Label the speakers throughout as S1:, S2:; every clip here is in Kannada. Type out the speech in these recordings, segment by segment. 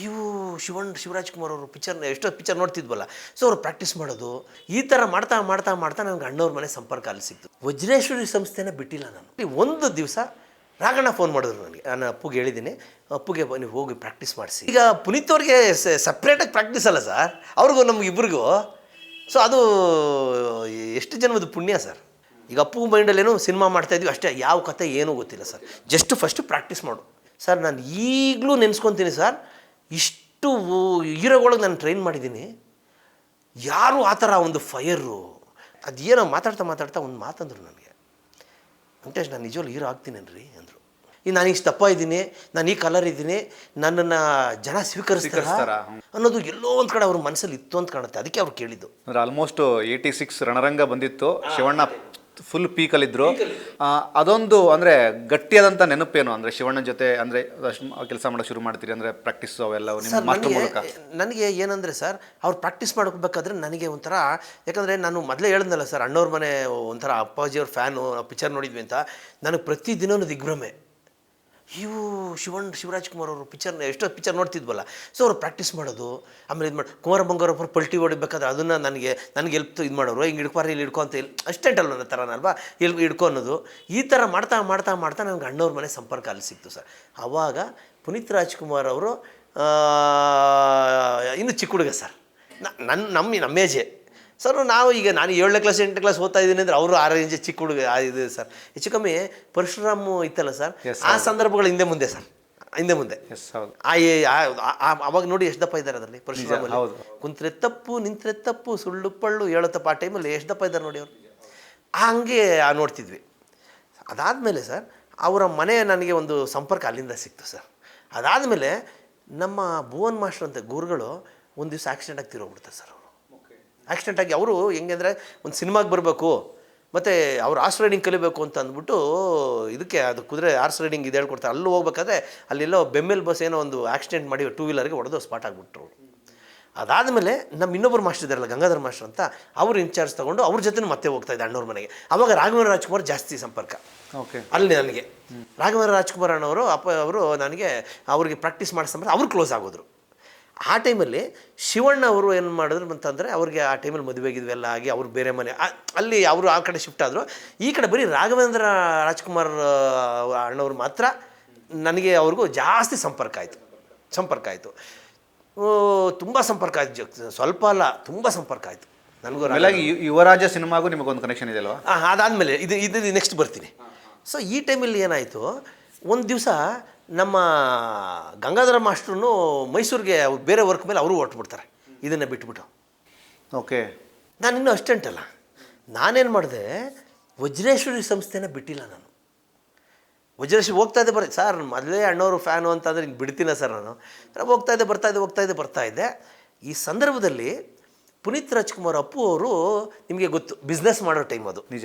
S1: ಇವು ಶಿವರಾಜ್‌ಕುಮಾರ್ ಅವರು ಎಷ್ಟೋ ಪಿಕ್ಚರ್ ನೋಡ್ತಿದ್ವಲ್ಲ, ಸೊ ಅವ್ರು ಪ್ರಾಕ್ಟೀಸ್ ಮಾಡೋದು ಈ ಥರ ಮಾಡ್ತಾ ಮಾಡ್ತಾ ಮಾಡ್ತಾ ನನಗೆ ಅಣ್ಣವ್ರ ಮನೆ ಸಂಪರ್ಕ ಅಲ್ಲಿ ಸಿಕ್ತು. ವಜ್ರೇಶ್ವರಿ ಸಂಸ್ಥೆನ ಬಿಟ್ಟಿಲ್ಲ ನಾನು. ಒಂದು ದಿವಸ ರಾಘಣ್ಣ ಫೋನ್ ಮಾಡಿದ್ರು ನನಗೆ. ನಾನು ಅಪ್ಪುಗೆ ಹೇಳಿದ್ದೀನಿ, ಅಪ್ಪುಗೆ ನೀವು ಹೋಗಿ ಪ್ರಾಕ್ಟೀಸ್ ಮಾಡಿಸಿ. ಈಗ ಪುನೀತ್ ಅವ್ರಿಗೆ ಸಪ್ರೇಟಾಗಿ ಪ್ರಾಕ್ಟೀಸ್ ಅಲ್ಲ ಸರ್, ಅವ್ರಿಗೂ ನಮಗಿಬ್ರಿಗೂ. ಸೊ ಅದು ಎಷ್ಟು ಜನ್ಮದ ಪುಣ್ಯ ಸರ್. ಈಗ ಅಪ್ಪು ಮೈಂಡಲ್ಲೇನೋ ಸಿನಿಮಾ ಮಾಡ್ತಾಯಿದ್ವಿ ಅಷ್ಟೇ, ಯಾವ ಕತೆ ಏನೂ ಗೊತ್ತಿಲ್ಲ ಸರ್. ಜಸ್ಟ್ ಫಸ್ಟು ಪ್ರಾಕ್ಟೀಸ್ ಮಾಡು ಸರ್. ನಾನು ಈಗಲೂ ನೆನೆಸ್ಕೊತೀನಿ ಸರ್, ಇಷ್ಟು ಹೀರೋಗಳಿಗೆ ನಾನು ಟ್ರೈನ್ ಮಾಡಿದ್ದೀನಿ, ಯಾರು ಆ ಥರ ಒಂದು ಫೈರು ಅದೇನೋ ಮಾತಾಡ್ತಾ ಮಾತಾಡ್ತಾ ಒಂದು ಮಾತಂದರು ನನಗೆ, ವೆಂಕಟೇಶ್ ನಾನು ನಿಜವಾಗ್ಲೂ ಹೀರೋ ಆಗ್ತೀನೇನ್ರಿ ಅಂದರು. ನಾನು ಇಷ್ಟು ದಪ್ಪ ಇದ್ದೀನಿ, ನಾನು ಈ ಕಲರ್ ಇದ್ದೀನಿ, ನನ್ನನ್ನು ಜನ ಸ್ವೀಕರಿಸ್ತಾರ ಅನ್ನೋದು ಎಲ್ಲೋ ಒಂದು ಕಡೆ ಅವ್ರ ಮನಸ್ಸಲ್ಲಿ ಇತ್ತು ಅಂತ ಕಾಣುತ್ತೆ. ಅದಕ್ಕೆ ಅವ್ರು ಕೇಳಿದ್ದು.
S2: ಆಲ್ಮೋಸ್ಟ್ 86 ರಣರಂಗ ಬಂದಿತ್ತು, ಶಿವಣ್ಣ ಫುಲ್ ಪೀಕಲ್ಲಿದ್ದರು. ಅದೊಂದು ಅಂದರೆ ಗಟ್ಟಿಯಾದಂಥ ನೆನಪೇನು ಅಂದರೆ ಶಿವಣ್ಣ ಜೊತೆ ಅಂದರೆ ಕೆಲಸ ಮಾಡೋಕ್ಕೆ ಶುರು ಮಾಡ್ತೀರಿ ಅಂದರೆ ಪ್ರಾಕ್ಟೀಸು ಅವೆಲ್ಲ ನಿಮ್ಮ ಮಾಸ್ಟರ್ ಮೂಲಕ?
S1: ನನಗೆ ಏನಂದರೆ ಸರ್, ಅವ್ರು ಪ್ರಾಕ್ಟೀಸ್ ಮಾಡ್ಕೋಬೇಕಾದ್ರೆ ನನಗೆ ಒಂಥರ, ಯಾಕಂದರೆ ನಾನು ಮೊದಲೇ ಹೇಳಿದ್ನಲ್ಲ ಸರ್, ಅಣ್ಣವ್ರ ಮನೆ ಒಂಥರ ಅಪ್ಪಾಜಿಯವ್ರ ಫ್ಯಾನು, ಪಿಕ್ಚರ್ ನೋಡಿದ್ವಿ ಅಂತ. ನನಗೆ ಪ್ರತಿದಿನವೂ ದಿಗ್ಭ್ರಮೆ. ಇವು ಶಿವರಾಜ್‌ಕುಮಾರ್ ಅವರು ಎಷ್ಟೋ ಪಿಕ್ಚರ್ ನೋಡ್ತಿದ್ವಲ್ಲ, ಸೊ ಅವ್ರು ಪ್ರಾಕ್ಟೀಸ್ ಮಾಡೋದು. ಆಮೇಲೆ ಇದು ಮಾಡಿ ಕುಮಾರ ಬಂಗಾರಪ್ಪರು ಪಲ್ಟಿ ಹೊಡಿಬೇಕಾದ್ರೆ ಅದನ್ನು ನನಗೆ ಎಲ್ಪ್ ಇದು ಮಾಡೋರು, ಹಿಂಗೆ ಹಿಡ್ಕೋರಿ ಇಲ್ಲಿ ಹಿಡ್ಕೊ ಅಂತ, ಅಷ್ಟೆಂಟ್ ಅಲ್ಲ ನನ್ನ ಥರನಲ್ವಾ, ಎಲ್ಲಿ ಹಿಡ್ಕೊ ಅನ್ನೋದು. ಈ ಥರ ಮಾಡ್ತಾ ಮಾಡ್ತಾ ಮಾಡ್ತಾ ನನಗೆ ಅಣ್ಣವ್ರ ಮನೆ ಸಂಪರ್ಕ ಅಲ್ಲಿ ಸಿಕ್ತು ಸರ್. ಆವಾಗ ಪುನೀತ್ ರಾಜ್‌ಕುಮಾರ್ ಅವರು ಇನ್ನೂ ಚಿಕ್ಕ ಹುಡುಗ ಸರ್, ನಮ್ಮ ಏಜೆ ಸರ್. ನಾನು 7ನೇ ಕ್ಲಾಸ್ 8ನೇ ಕ್ಲಾಸ್ ಓದ್ತಾ ಇದ್ದೀನಿ ಅಂದರೆ ಅವರು 6 ಇಂಚ್ ಚಿಕ್ಕ ಹುಡುಗ ಇದು ಸರ್. ಹೆಚ್ಚು ಕಮ್ಮಿ ಪರಶುರಾಮ್ ಇತ್ತಲ್ಲ ಸರ್, ಆ ಸಂದರ್ಭಗಳು ಹಿಂದೆ ಮುಂದೆ ಸರ್, ಹಿಂದೆ ಮುಂದೆ. ಅವಾಗ ನೋಡಿ ಎಷ್ಟು ದಪ್ಪ ಇದ್ದಾರೆ ಅದರಲ್ಲಿ ಪರಶುರಾಮ್. ಕುಂತ್ರೆ ತಪ್ಪು ನಿಂತ್ರೆ ತಪ್ಪು ಸುಳ್ಳು ಪಳ್ಳು ಹೇಳೋ ತಪ್ಪು, ಆ ಟೈಮಲ್ಲಿ ಎಷ್ಟು ದಪ್ಪ ಇದ್ದಾರೆ ನೋಡಿ ಅವರು. ಹಂಗೆ ನೋಡ್ತಿದ್ವಿ. ಅದಾದಮೇಲೆ ಸರ್ ಅವರ ಮನೆ ನನಗೆ ಒಂದು ಸಂಪರ್ಕ ಅಲ್ಲಿಂದ ಸಿಕ್ತು ಸರ್. ಅದಾದಮೇಲೆ ನಮ್ಮ ಭುವನ್ ಮಾಸ್ಟರ್ ಅಂತ ಗುರುಗಳು ಒಂದು ದಿವಸ ಆಕ್ಸಿಡೆಂಟ್ ಆಗಿ ತೀರೋಗ್ಬಿಡ್ತಾರೆ ಸರ್. ಆಕ್ಸಿಡೆಂಟ್ ಆಗಿ ಅವರು ಹೆಂಗೆ ಅಂದರೆ ಒಂದು ಸಿನಿಮಾಗೆ ಬರಬೇಕು ಮತ್ತು ಅವ್ರು ಹಾರ್ಸ್ ರೈಡಿಂಗ್ ಕಲಿಬೇಕು ಅಂತ ಅಂದ್ಬಿಟ್ಟು ಇದಕ್ಕೆ ಅದು ಕುದುರೆ ಹಾರ್ಸ್ ರೈಡಿಂಗ್ ಇದು ಹೇಳ್ಕೊಡ್ತಾರೆ. ಅಲ್ಲೂ ಹೋಗ್ಬೇಕಾದ್ರೆ ಅಲ್ಲೆಲ್ಲೋ ಬೆಮ್ಮೆಲ್ ಬಸ್ ಏನೋ ಒಂದು ಆಕ್ಸಿಡೆಂಟ್ ಮಾಡಿ 2 ವೀಲರ್ಗೆ ಹೊಡೆದು ಸ್ಪಾಟ್ ಆಗಿಬಿಟ್ರು. ಅದಾದಮೇಲೆ ನಮ್ಮ ಇನ್ನೊಬ್ಬರು ಮಾಸ್ಟರ್ ಇದ್ದಾರಲ್ಲ ಗಂಗಾಧರ್ ಮಾಸ್ಟರ್ ಅಂತ, ಅವರು ಇನ್ಚಾರ್ಜ್ ತೊಗೊಂಡು ಅವ್ರ ಜೊತೆ ಮತ್ತೆ ಹೋಗ್ತಾಯಿದ್ದೆ ಅಣ್ಣವ್ರ ಮನೆಗೆ. ಆವಾಗ ರಾಘವೇಂದ್ರ ರಾಜ್‌ಕುಮಾರ್ ಜಾಸ್ತಿ ಸಂಪರ್ಕ ಅಲ್ಲಿ ನನಗೆ. ರಾಘವೇಂದ್ರ ರಾಜ್‌ಕುಮಾರ್ ಅಣ್ಣವರು ಅವರು ನನಗೆ ಅವ್ರಿಗೆ ಪ್ರಾಕ್ಟೀಸ್ ಮಾಡಿಸ್ತಾರೆ, ಅವ್ರು ಕ್ಲೋಸ್ ಆಗೋದ್ರು. ಆ ಟೈಮಲ್ಲಿ ಶಿವಣ್ಣ ಅವರು ಏನು ಮಾಡಿದ್ರು ಅಂತಂದರೆ, ಅವ್ರಿಗೆ ಆ ಟೈಮಲ್ಲಿ ಮದುವೆ ಆಗಿದ್ವೆಲ್ಲ ಆಗಿ ಅವ್ರು ಬೇರೆ ಮನೆ ಅಲ್ಲಿ ಅವರು ಆ ಕಡೆ ಶಿಫ್ಟ್ ಆದರು. ಈ ಕಡೆ ಬರೀ ರಾಘವೇಂದ್ರ ರಾಜ್‌ಕುಮಾರ್ ಅಣ್ಣವ್ರು ಮಾತ್ರ ನನಗೆ ಅವ್ರಿಗೂ ಜಾಸ್ತಿ ಸಂಪರ್ಕ ಆಯಿತು. ತುಂಬ ಸಂಪರ್ಕ ಆಯಿತು, ಸ್ವಲ್ಪ ಅಲ್ಲ ತುಂಬ ಸಂಪರ್ಕ ಆಯಿತು ನನಗೂ.
S2: ಯುವರಾಜ ಸಿನಿಮಾಗೂ ನಿಮಗೊಂದು ಕನೆಕ್ಷನ್ ಇದೆ ಅಲ್ವಾ?
S1: ಅದಾದಮೇಲೆ ಇದು ನೆಕ್ಸ್ಟ್ ಬರ್ತೀನಿ. ಸೊ ಈ ಟೈಮಲ್ಲಿ ಏನಾಯಿತು, ಒಂದು ದಿವಸ ನಮ್ಮ ಗಂಗಾಧರ ಮಾಸ್ಟ್ರು ಮೈಸೂರಿಗೆ ಬೇರೆ ವರ್ಕ್ ಮೇಲೆ ಅವರು ಹೊರಟ್ಬಿಡ್ತಾರೆ, ಇದನ್ನು ಬಿಟ್ಬಿಟ್ಟು.
S2: ಓಕೆ.
S1: ನಾನಿನ್ನೂ ಅಷ್ಟೆಂಟಲ್ಲ, ನಾನೇನು ಮಾಡಿದೆ, ವಜ್ರೇಶ್ವರಿ ಸಂಸ್ಥೆನ ಬಿಟ್ಟಿಲ್ಲ ನಾನು. ವಜ್ರೇಶ್ವರಿ ಹೋಗ್ತಾಯಿದ್ದೆ ಸರ್, ಮೊದಲೇ ಅಣ್ಣವರು ಫ್ಯಾನು ಅಂತಂದರೆ ಹಿಂಗೆ ಬಿಡ್ತೀನ ಸರ್ ನಾನು. ಬರ್ತಾಯಿದ್ದೆ. ಈ ಸಂದರ್ಭದಲ್ಲಿ ಪುನೀತ್ ರಾಜ್‌ಕುಮಾರ್ ಅಪ್ಪು ಅವರು, ನಿಮಗೆ ಗೊತ್ತು ಬಿಸ್ನೆಸ್ ಮಾಡೋ ಟೈಮ್ ಅದು.
S2: ನಿಜ,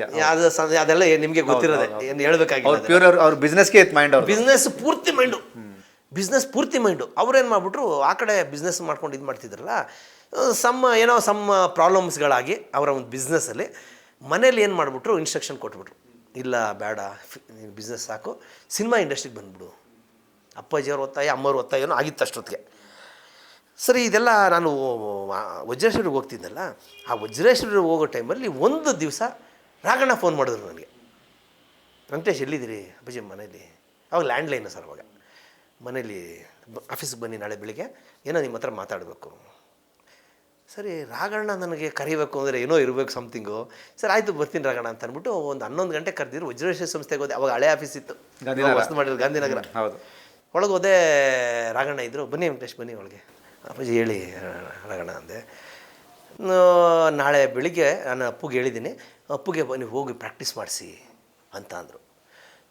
S1: ಅದೆಲ್ಲ ನಿಮಗೆ ಗೊತ್ತಿರೋದೆ, ಏನು ಹೇಳ್ಬೇಕಾಗಿಲ್ಲ.
S2: ಅವ್ರ ಬಿಸ್ನೆಸ್ಗೆ ಮೈಂಡ್,
S1: ಬಿಸ್ನೆಸ್ ಪೂರ್ತಿ ಮೈಂಡು. ಅವ್ರೇನು ಮಾಡಿಬಿಟ್ರು, ಆ ಕಡೆ ಬಿಸ್ನೆಸ್ ಮಾಡ್ಕೊಂಡು ಇದು ಮಾಡ್ತಿದ್ರಲ್ಲ, ಸಮ್ ಪ್ರಾಬ್ಲಮ್ಸ್ಗಳಾಗಿ ಅವರ ಒಂದು ಬಿಸ್ನೆಸ್ಸಲ್ಲಿ ಮನೇಲಿ ಏನು ಮಾಡಿಬಿಟ್ರು, ಇನ್ಸ್ಟ್ರಕ್ಷನ್ ಕೊಟ್ಬಿಟ್ರು, ಇಲ್ಲ ಬೇಡ ನೀನು ಬಿಸ್ನೆಸ್ ಸಾಕು, ಸಿನಿಮಾ ಇಂಡಸ್ಟ್ರಿಗೆ ಬಂದುಬಿಡು. ಅಪ್ಪಾಜಿಯವ್ರ ಒತ್ತಾಯ ಅಮ್ಮವ್ರ ಒತ್ತಾಯನೂ ಆಗಿತ್ತು ಅಷ್ಟೊತ್ತಿಗೆ. ಸರಿ, ಇದೆಲ್ಲ ನಾನು ವಜ್ರೇಶ್ವರಿಗೆ ಹೋಗ್ತಿದ್ದಲ್ಲ, ಆ ವಜ್ರೇಶ್ವರಿಗೆ ಹೋಗೋ ಟೈಮಲ್ಲಿ ಒಂದು ದಿವಸ ರಾಘಣ್ಣ ಫೋನ್ ಮಾಡಿದ್ರು ನನಗೆ. ವೆಂಕಟೇಶ್ ಎಲ್ಲಿದ್ದೀರಿ? ಅಪ್ಪಾಜಿ ಮನೇಲಿ. ಅವಾಗ ಲ್ಯಾಂಡ್ಲೈನು ಸರ್. ಅವಾಗ ಮನೇಲಿ ಆಫೀಸ್ಗೆ ಬನ್ನಿ ನಾಳೆ ಬೆಳಿಗ್ಗೆ, ಏನೋ ನಿಮ್ಮ ಹತ್ರ ಮಾತಾಡಬೇಕು. ಸರಿ, ರಾಘಣ್ಣ ನನಗೆ ಕರಿಬೇಕು ಅಂದರೆ ಏನೋ ಇರಬೇಕು ಸಮಥಿಂಗು. ಸರ್ ಆಯಿತು ಬರ್ತೀನಿ ರಾಘಣ್ಣ ಅಂತ ಅಂದ್ಬಿಟ್ಟು ಒಂದು 11 ಗಂಟೆ ಕರೆದಿದ್ರು. ವಜ್ರೇಶ್ವರಿ ಸಂಸ್ಥೆಗೆ ಹೋದೆ. ಅವಾಗ ಹಳೆ ಆಫೀಸ್ ಇತ್ತು, ವಸ್ತು ಮಾಡಿದ್ರು ಗಾಂಧಿನಗರ.
S2: ಹೌದು.
S1: ಒಳಗೆ ಹೋದೆ, ರಾಘಣ್ಣ ಇದ್ದರು. ಬನ್ನಿ ವೆಂಕಟೇಶ್ ಬನ್ನಿ ಒಳಗೆ. ಅಪ್ಪಾಜಿ ಹೇಳಿ ರಾಘಣ್ಣ ಅಂದೆ. ನಾಳೆ ಬೆಳಿಗ್ಗೆ ನಾನು ಅಪ್ಪುಗೆ ಹೇಳಿದ್ದೀನಿ, ಅಪ್ಪುಗೆ ನೀವು ಹೋಗಿ ಪ್ರಾಕ್ಟೀಸ್ ಮಾಡಿಸಿ ಅಂತ ಅಂದರು.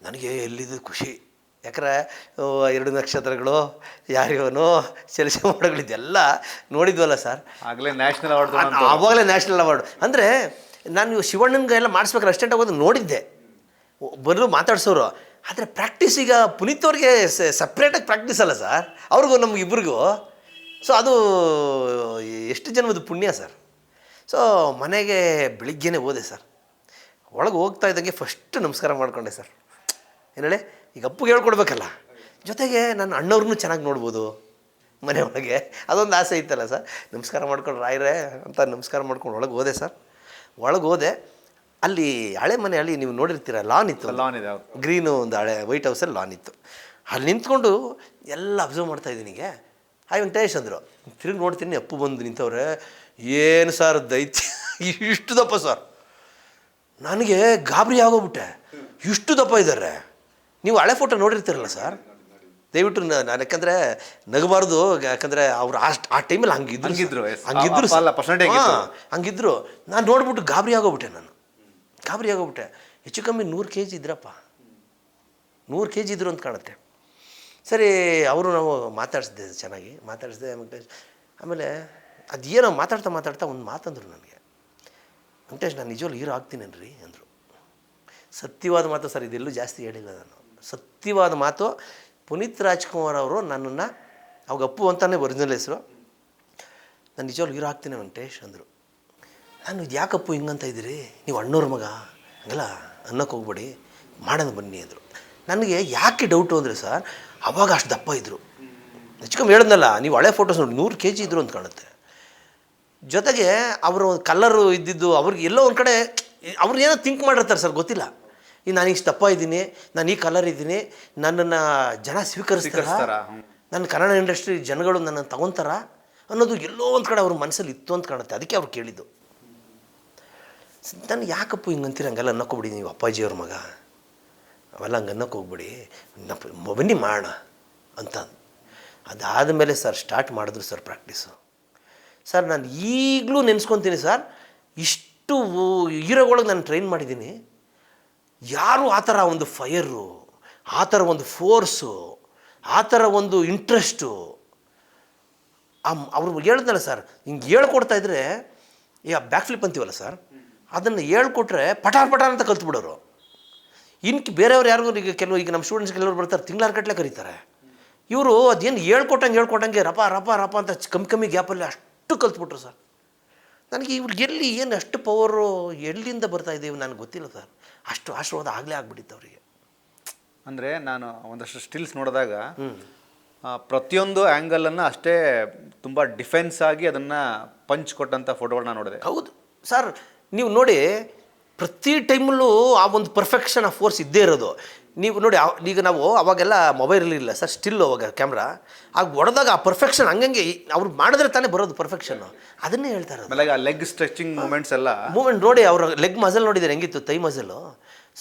S1: ನನಗೆ ಎಲ್ಲಿದ್ದು ಖುಷಿ, ಯಾಕಂದರೆ 2 ನಕ್ಷತ್ರಗಳು, ಯಾರಿಗೋನು ಸೆಲೆಕ್ಷನ್ ಮಾಡೋಗಳಿದ್ದೆಲ್ಲ ನೋಡಿದ್ವಲ್ಲ ಸರ್.
S2: ಆಗಲೇ ನ್ಯಾಷನಲ್ ಅವಾರ್ಡ್,
S1: ಆವಾಗಲೇ ನ್ಯಾಷನಲ್ ಅವಾರ್ಡ್. ಅಂದರೆ ನಾನು ಶಿವಣ್ಣನಿಗೆಲ್ಲ ಮಾಡಿಸ್ಬೇಕಾದ್ರೆ ಅಷ್ಟೆಂಟ್ ಆಗೋದು ನೋಡಿದ್ದೆ, ಬರಲು ಮಾತಾಡ್ಸೋರು. ಆದರೆ ಪ್ರಾಕ್ಟೀಸ್ ಈಗ ಪುನೀತ್ ಅವ್ರಿಗೆ ಸಪ್ರೇಟಾಗಿ ಪ್ರಾಕ್ಟೀಸ್ ಅಲ್ಲ ಸರ್, ಅವ್ರಿಗೂ ನಮಗಿಬ್ರಿಗೂ. ಸೊ ಅದು ಎಷ್ಟು ಜನ್ಮದ ಪುಣ್ಯ ಸರ್. ಸೊ ಮನೆಗೆ ಬೆಳಿಗ್ಗೆನೇ ಹೋದೆ ಸರ್. ಒಳಗೆ ಹೋಗ್ತಾ ಇದ್ದಂಗೆ ಫಸ್ಟ್ ನಮಸ್ಕಾರ ಮಾಡಿಕೊಂಡೆ ಸರ್. ಏನು ಹೇಳಿ, ಈಗ ಅಪ್ಪುಗೆ ಹೇಳ್ಕೊಡ್ಬೇಕಲ್ಲ, ಜೊತೆಗೆ ನನ್ನ ಅಣ್ಣವ್ರನ್ನೂ ಚೆನ್ನಾಗಿ ನೋಡ್ಬೋದು, ಮನೆ ಒಳಗೆ. ಅದೊಂದು ಆಸೆ ಇತ್ತಲ್ಲ ಸರ್, ನಮಸ್ಕಾರ ಮಾಡ್ಕೊಂಡು ರಾಯ್ರೆ ಅಂತ ನಮಸ್ಕಾರ ಮಾಡ್ಕೊಂಡು ಒಳಗೆ ಹೋದೆ ಸರ್. ಒಳಗೆ ಹೋದೆ, ಅಲ್ಲಿ ಹಳೆ ಮನೆ, ಅಲ್ಲಿ ನೀವು ನೋಡಿರ್ತೀರ, ಲಾನ್ ಇತ್ತು,
S2: ಲಾನ್ ಇದೆ,
S1: ಗ್ರೀನು ಒಂದು ಹಳೆ ವೈಟ್ ಹೌಸಲ್ಲಿ ಲಾನ್ ಇತ್ತು. ಅಲ್ಲಿ ನಿಂತ್ಕೊಂಡು ಎಲ್ಲ ಅಬ್ಸರ್ವ್ ಮಾಡ್ತಾಯಿದ್ದೀನಿಗೆ. ಹಾಯ್ ವೆಂಕಟೇಶ್ ಅಂದರು. ತಿರುಗಿ ನೋಡ್ತೀನಿ, ಅಪ್ಪು ಬಂದು ನಿಂತವ್ರೆ. ಏನು ಸರ್ ದೈತ್ಯ, ಇಷ್ಟು ದಪ್ಪ ಸರ್. ನನಗೆ ಗಾಬರಿ ಆಗೋಗ್ಬಿಟ್ಟೆ, ಇಷ್ಟು ದಪ್ಪ ಇದ್ದಾರೆ. ನೀವು ಹಳೆ ಫೋಟೋ ನೋಡಿರ್ತೀರಲ್ಲ ಸರ್, ದಯವಿಟ್ಟು ನಾನು ಯಾಕಂದರೆ ನಗಬಾರ್ದು, ಯಾಕಂದರೆ ಅವ್ರು ಆ ಟೈಮಲ್ಲಿ ಹಂಗಿದ್ರು ಹಂಗಿದ್ರು. ನಾನು ನೋಡ್ಬಿಟ್ಟು ಗಾಬರಿ ಆಗೋಗ್ಬಿಟ್ಟೆ. ಹೆಚ್ಚು ಕಮ್ಮಿ 100 kg ಇದ್ರಪ್ಪ, 100 kg ಇದ್ರು ಅಂತ ಕಾಣುತ್ತೆ. ಸರಿ, ಅವರು ನಾವು ಚೆನ್ನಾಗಿ ಮಾತಾಡಿಸಿದೆ. ಆಮೇಲೆ ಅದೇನೋ ಮಾತಾಡ್ತಾ ಒಂದು ಮಾತಂದರು ನನಗೆ, ವೆಂಕಟೇಶ್ ನಾನು ನಿಜವಾಗ್ಲೂ ಹೀರೋ ಆಗ್ತೀನೇನ್ರಿ ಅಂದರು. ಸತ್ಯವಾದ ಮಾತು ಸರ್, ಇದೆಲ್ಲೂ ಜಾಸ್ತಿ ಹೇಳಿಲ್ಲ ನಾನು. ಸತ್ಯವಾದ ಮಾತು. ಪುನೀತ್ ರಾಜ್ಕುಮಾರ್ ಅವರು ನನ್ನನ್ನು, ಅವಾಗ ಅಪ್ಪು ಅಂತಾನೆ ಒರಿಜಿನಲ್ ಹೆಸರು, ನಾನು ನಿಜವಾಗ್ಲೂ ಹೀರೋ ಆಗ್ತೀನಿ ವೆಂಕಟೇಶ್ ಅಂದರು. ನಾನು ಯಾಕಪ್ಪು ಹಿಂಗಂತ ಇದ್ದೀರಿ, ನೀವು ಅಣ್ಣವ್ರ ಮಗ, ಹಂಗಲ್ಲ ಅನ್ನಕ್ಕೆ ಹೋಗ್ಬೇಡಿ, ಮಾಡೋದು ಬನ್ನಿ ಅಂದರು. ನನಗೆ ಯಾಕೆ ಡೌಟು ಅಂದರೆ ಸರ್, ಅವಾಗ ಅಷ್ಟು ದಪ್ಪ ಇದ್ದರು. ಹೆಚ್ಚುಕಮ್ಮಿ ಹೇಳಿದ್ನಲ್ಲ, ನೀವು ಹಳೆ ಫೋಟೋಸ್ ನೋಡಿ 100 kg ಇದ್ದರು ಅಂತ ಕಾಣುತ್ತೆ. ಜೊತೆಗೆ ಅವರು ಕಲ್ಲರು ಇದ್ದಿದ್ದು, ಅವ್ರಿಗೆ ಎಲ್ಲೋ ಒಂದು ಕಡೆ ಅವ್ರು ಏನೋ ಥಿಂಕ್ ಮಾಡಿರ್ತಾರೆ ಸರ್, ಗೊತ್ತಿಲ್ಲ. ಈಗ ನಾನು ಇಷ್ಟು ದಪ್ಪ ಇದ್ದೀನಿ, ನಾನು ಈ ಕಲರ್ ಇದ್ದೀನಿ, ನನ್ನನ್ನು ಜನ ಸ್ವೀಕರಿಸ್ತಾರ, ನನ್ನ ಕನ್ನಡ ಇಂಡಸ್ಟ್ರಿ ಜನಗಳು ನನ್ನನ್ನು ತಗೊತಾರ ಅನ್ನೋದು ಎಲ್ಲೋ ಒಂದು ಕಡೆ ಅವ್ರ ಮನಸ್ಸಲ್ಲಿ ಇತ್ತು ಅಂತ ಕಾಣುತ್ತೆ. ಅದಕ್ಕೆ ಅವ್ರು ಕೇಳಿದ್ದು. ನಾನು ಯಾಕಪ್ಪ ಹಿಂಗಂತೀರ, ಹಂಗೆಲ್ಲ ಅನ್ನಕ್ಕೋಗ್ಬಿಡಿ, ನೀವು ಅಪ್ಪಾಜಿಯವ್ರ ಮಗ, ಅವೆಲ್ಲ ಹಂಗೆ ಅನ್ನಕ್ಕೆ ಹೋಗ್ಬಿಡಿ, ಬನ್ನಿ ಮಾಡೋಣ ಅಂತ. ಅದಾದಮೇಲೆ ಸರ್ ಸ್ಟಾರ್ಟ್ ಮಾಡಿದ್ರು ಸರ್ ಪ್ರಾಕ್ಟೀಸು. ಸರ್ ನಾನು ಈಗಲೂ ನೆನೆಸ್ಕೊತೀನಿ ಸರ್, ಇಷ್ಟು ಹೀರೋಗಳಿಗೆ ನಾನು ಟ್ರೈನ್ ಮಾಡಿದ್ದೀನಿ, ಯಾರು ಆ ಥರ ಒಂದು ಫೈರು, ಆ ಥರ ಒಂದು ಫೋರ್ಸು, ಆ ಥರ ಒಂದು ಇಂಟ್ರೆಸ್ಟು ಅವ್ರು ಹೇಳಿದ್ನಲ್ಲ ಸರ್, ಹಿಂಗೆ ಹೇಳ್ಕೊಡ್ತಾಯಿದ್ರೆ, ಈಗ ಬ್ಯಾಕ್ ಫ್ಲಿಪ್ ಅಂತೀವಲ್ಲ ಸರ್, ಅದನ್ನು ಹೇಳ್ಕೊಟ್ರೆ ಪಟಾರ್ ಅಂತ ಕಲ್ತ್ಬಿಡೋರು. ಬೇರೆಯವ್ರು ಯಾರಿಗೂ ಈಗ ನಮ್ಮ ಸ್ಟೂಡೆಂಟ್ಸ್ ಕೆಲವರು ಬರ್ತಾರೆ, ತಿಂಗಳಾರ್ಗಟ್ಲೆ ಕರೀತಾರೆ. ಇವರು ಅದೇನು ಹೇಳ್ಕೊಟ್ಟಂಗೆ ರಪ ಅಂತ ಕಮ್ಮಿ ಗ್ಯಾಪಲ್ಲಿ ಅಷ್ಟು ಕಲ್ತ್ಬಿಟ್ರು ಸರ್. ನನಗೆ ಇವ್ರಿಗೆ ಏನು ಅಷ್ಟು ಪವರು ಎಲ್ಲಿಂದ ಬರ್ತಾಯಿದ್ದೀವಿ ನನಗೆ ಗೊತ್ತಿಲ್ಲ ಸರ್. ಅಷ್ಟು ಆಶೀರ್ವಾದ ಆಗಲೇ ಆಗ್ಬಿಟ್ಟಿತ್ತು ಅವರಿಗೆ.
S2: ಅಂದರೆ ನಾನು ಒಂದಷ್ಟು ಸ್ಟಿಲ್ಸ್ ನೋಡಿದಾಗ ಪ್ರತಿಯೊಂದು ಆ್ಯಂಗಲನ್ನು ಅಷ್ಟೇ ತುಂಬ ಡಿಫೆನ್ಸ್ ಆಗಿ ಅದನ್ನು ಪಂಚ್ ಕೊಟ್ಟಂಥ ಫೋಟೋಗಳನ್ನ ನೋಡಿದೆ.
S1: ಹೌದು ಸರ್, ನೀವು ನೋಡಿ, ಪ್ರತಿ ಟೈಮಲ್ಲೂ ಆ ಒಂದು ಪರ್ಫೆಕ್ಷನ್, ಆ ಫೋರ್ಸ್ ಇದ್ದೇ ಇರೋದು. ನೀವು ನೋಡಿ, ಈಗ ನಾವು ಅವಾಗೆಲ್ಲ ಮೊಬೈಲ್ ಇರಲಿಲ್ಲ ಸರ್, ಸ್ಟಿಲ್ ಅವಾಗ ಕ್ಯಾಮ್ರಾ ಆಗ ಹೊಡೆದಾಗ ಆ ಪರ್ಫೆಕ್ಷನ್ ಹಂಗಂಗೆ ಅವ್ರು ಮಾಡಿದ್ರೆ ತಾನೇ ಬರೋದು ಪರ್ಫೆಕ್ಷನ್ನು. ಅದನ್ನೇ ಹೇಳ್ತಾ ಇರೋದು.
S2: ಆಮೇಲೆ ಆ ಲೆಗ್ ಸ್ಟ್ರೆಚಿಂಗ್ ಮೂಮೆಂಟ್ಸ್ ಎಲ್ಲ
S1: ನೋಡಿ, ಅವ್ರ ಲೆಗ್ ಮಸಲ್ ನೋಡಿದ್ರೆ ಹೆಂಗಿತ್ತು, ತೈ ಮಸಲು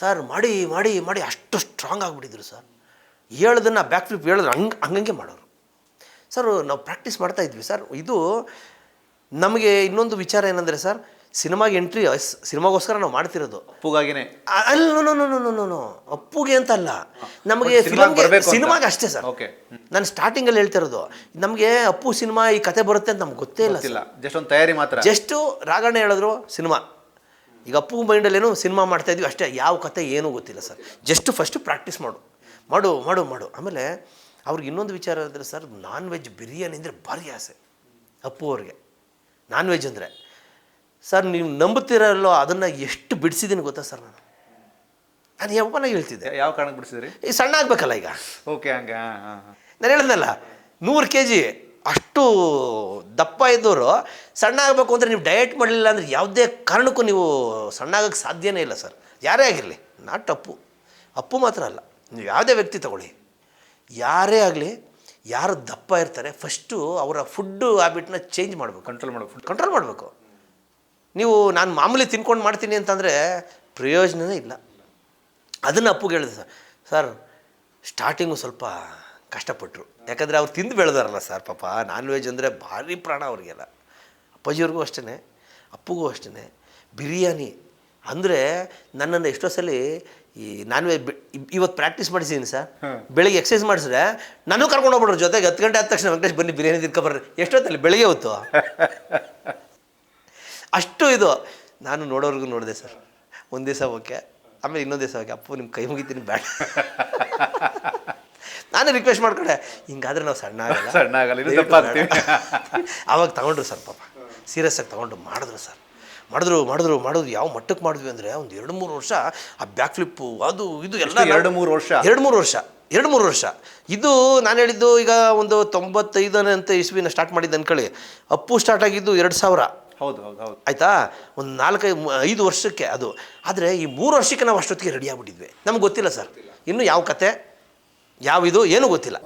S1: ಸರ್. ಮಾಡಿ ಅಷ್ಟು ಸ್ಟ್ರಾಂಗ್ ಆಗಿಬಿಟ್ಟಿದ್ರು ಸರ್. ಹೇಳೋದನ್ನು ಬ್ಯಾಕ್ ಫ್ಲಿಪ್ ಹೇಳಿದ್ರೆ ಹಂಗಂಗೆ ಮಾಡೋರು ಸರ್. ನಾವು ಪ್ರಾಕ್ಟೀಸ್ ಮಾಡ್ತಾಯಿದ್ವಿ ಸರ್. ಇದು ನಮಗೆ ಇನ್ನೊಂದು ವಿಚಾರ ಏನಂದರೆ ಸರ್, ಸಿನಿಮಾಗೆ ಎಂಟ್ರಿ, ಸಿನಿಮಾಗೋಸ್ಕರ ನಾವು ಮಾಡ್ತಿರೋದು,
S2: ಅಪ್ಪುಗಾಗಿನೇ
S1: ಅಲ್ಲ, ಅಪ್ಪುಗೆ ಅಂತ ಅಲ್ಲ, ನಮಗೆ ಸಿನಿಮಾಗೆ ಅಷ್ಟೇ ಸರ್. ನಾನು ಸ್ಟಾರ್ಟಿಂಗಲ್ಲಿ ಹೇಳ್ತಿರೋದು, ನಮಗೆ ಅಪ್ಪು ಸಿನಿಮಾ ಈ ಕತೆ ಬರುತ್ತೆ ಅಂತ ನಮ್ಗೆ ಗೊತ್ತೇ ಇಲ್ಲ.
S2: ಜಸ್ಟ್ ಒಂದು ತಯಾರಿ ಮಾತ್ರ.
S1: ಜಸ್ಟು ರಾಘಣ್ಣ ಹೇಳಿದ್ರು ಸಿನಿಮಾ, ಈಗ ಅಪ್ಪು ಮೈಂಡಲ್ಲೇನು ಸಿನಿಮಾ ಮಾಡ್ತಾಯಿದ್ವಿ ಅಷ್ಟೇ, ಯಾವ ಕತೆ ಏನೂ ಗೊತ್ತಿಲ್ಲ ಸರ್. ಜಸ್ಟ್ ಫಸ್ಟು ಪ್ರಾಕ್ಟೀಸ್ ಮಾಡು. ಆಮೇಲೆ ಅವ್ರಿಗೆ ಇನ್ನೊಂದು ವಿಚಾರ ಅಂದರೆ ಸರ್, ನಾನ್ ವೆಜ್ ಬಿರಿಯಾನಿ ಅಂದರೆ ಭಾರಿ ಆಸೆ ಅಪ್ಪು ಅವ್ರಿಗೆ. ನಾನ್ ವೆಜ್ ಅಂದರೆ ಸರ್, ನೀವು ನಂಬುತ್ತೀರಲ್ಲೋ, ಅದನ್ನು ಎಷ್ಟು ಬಿಡಿಸಿದ್ದೀನಿ ಗೊತ್ತಾ ಸರ್. ನಾನು ಯಾವನಾಗ ಹೇಳ್ತಿದ್ದೆ.
S2: ಯಾವ ಕಾರಣಕ್ಕೆ ಬಿಡಿಸಿದ್ರಿ?
S1: ಈಗ ಸಣ್ಣ ಆಗಬೇಕಲ್ಲ ಈಗ.
S2: ಓಕೆ, ಹಂಗೆ.
S1: ನಾನು ಹೇಳಿದ್ನಲ್ಲ, 100 kg ಅಷ್ಟು ದಪ್ಪ ಇದ್ದವರು ಸಣ್ಣ ಆಗಬೇಕು ಅಂದರೆ ನೀವು ಡಯಟ್ ಮಾಡಲಿಲ್ಲ ಅಂದರೆ ಯಾವುದೇ ಕಾರಣಕ್ಕೂ ನೀವು ಸಣ್ಣ ಆಗೋಕ್ಕೆ ಸಾಧ್ಯನೇ ಇಲ್ಲ ಸರ್. ಯಾರೇ ಆಗಿರಲಿ, ನಾಟ್ ಅಪ್ಪು ಮಾತ್ರ ಅಲ್ಲ, ನೀವು ಯಾವುದೇ ವ್ಯಕ್ತಿ ತಗೊಳ್ಳಿ, ಯಾರೇ ಆಗಲಿ, ಯಾರು ದಪ್ಪ ಇರ್ತಾರೆ ಫಸ್ಟು ಅವರ ಫುಡ್ಡು ಹ್ಯಾಬಿಟ್ನ ಚೇಂಜ್ ಮಾಡಬೇಕು, ಕಂಟ್ರೋಲ್ ಮಾಡಬೇಕು. ನೀವು ನಾನು ಮಾಮೂಲಿ ತಿನ್ಕೊಂಡು ಮಾಡ್ತೀನಿ ಅಂತಂದರೆ ಪ್ರಯೋಜನವೇ ಇಲ್ಲ. ಅದನ್ನು ಅಪ್ಪುಗೆ ಹೇಳಿದೆ ಸರ್. ಸ್ಟಾರ್ಟಿಂಗು ಸ್ವಲ್ಪ ಕಷ್ಟಪಟ್ಟರು, ಯಾಕಂದರೆ ಅವ್ರು ತಿಂದು ಬೆಳೆದಾರಲ್ಲ ಸರ್. ಪಾಪ ನಾನ್ ವೆಜ್ ಅಂದರೆ ಭಾರಿ ಪ್ರಾಣ ಅವ್ರಿಗೆಲ್ಲ. ಅಪ್ಪಾಜಿಯವ್ರಿಗೂ ಅಷ್ಟೇ, ಅಪ್ಪುಗೂ ಅಷ್ಟೇ. ಬಿರಿಯಾನಿ ಅಂದರೆ ನನ್ನನ್ನು ಎಷ್ಟೋ ಸಲ ಈ ನಾನ್ ವೆಜ್ ಇವತ್ತು ಪ್ರಾಕ್ಟೀಸ್ ಮಾಡಿಸಿದ್ದೀನಿ ಸರ್. ಬೆಳಿಗ್ಗೆ ಎಕ್ಸಸೈಸ್ ಮಾಡಿಸಿದ್ರೆ ನಾನು ಕರ್ಕೊಂಡು ಹೋಗ್ಬಿಡ್ರು ಜೊತೆಗೆ. 10 ಗಂಟೆ ಆದ ತಕ್ಷಣ ವೆಂಕಟೇಶ್ ಬನ್ನಿ ಬಿರಿಯಾನಿ ತಿನ್ಕೊಬರ್ರಿ. ಎಷ್ಟೊತ್ತಲ್ಲಿ ಬೆಳಿಗ್ಗೆ ಹೊತ್ತು ಅಷ್ಟು ಇದು. ನಾನು ನೋಡೋರ್ಗು ನೋಡಿದೆ ಸರ್. ಒಂದು ದಿವಸ ಓಕೆ, ಆಮೇಲೆ ಇನ್ನೊಂದು ದಿವಸ ಓಕೆ, ಅಪ್ಪು ನಿಮ್ಮ ಕೈ ಮುಗಿತೀನಿ ಬೇಡ. ನಾನೇ ರಿಕ್ವೆಸ್ಟ್ ಮಾಡ್ಕೊಂಡೆ, ಹಿಂಗಾದ್ರೆ ನಾವು ಸಣ್ಣ ಆಗಲ್ಲ. ಆವಾಗ ತಗೊಂಡ್ರು ಸರ್, ಪಾಪ ಸೀರಿಯಸ್ಸಾಗಿ ತಗೊಂಡು ಮಾಡಿದ್ರು ಸರ್. ಮಾಡಿದ್ರು ಯಾವ ಮಟ್ಟಕ್ಕೆ ಮಾಡಿದ್ವಿ ಅಂದರೆ ಒಂದು 2-3 ವರ್ಷ ಆ ಬ್ಯಾಕ್ ಫ್ಲಿಪ್ಪು ಅದು ಇದು ಎಲ್ಲ
S2: 2-3 ವರ್ಷ
S1: 2-3 ವರ್ಷ ಇದು ನಾನು ಹೇಳಿದ್ದು ಈಗ ಒಂದು 95ನೇ ಅಂತ ಇಸ್ವಿನ ಸ್ಟಾರ್ಟ್ ಮಾಡಿದ್ದು ಅನ್ಕೊಳ್ಳಿ. ಅಪ್ಪು ಸ್ಟಾರ್ಟ್ ಆಗಿದ್ದು 2000.
S2: ಹೌದು
S1: ಆಯಿತಾ, ಒಂದು 4-5 ವರ್ಷಕ್ಕೆ ಅದು. ಆದರೆ ಈ 3 ವರ್ಷಕ್ಕೆ ನಾವು ಅಷ್ಟೊತ್ತಿಗೆ ರೆಡಿ ಆಗ್ಬಿಟ್ಟಿದ್ವಿ. ನಮ್ಗೆ ಗೊತ್ತಿಲ್ಲ ಸರ್, ಇನ್ನೂ ಯಾವ ಕತೆ ಯಾವಿದು ಏನೂ ಗೊತ್ತಿಲ್ಲ.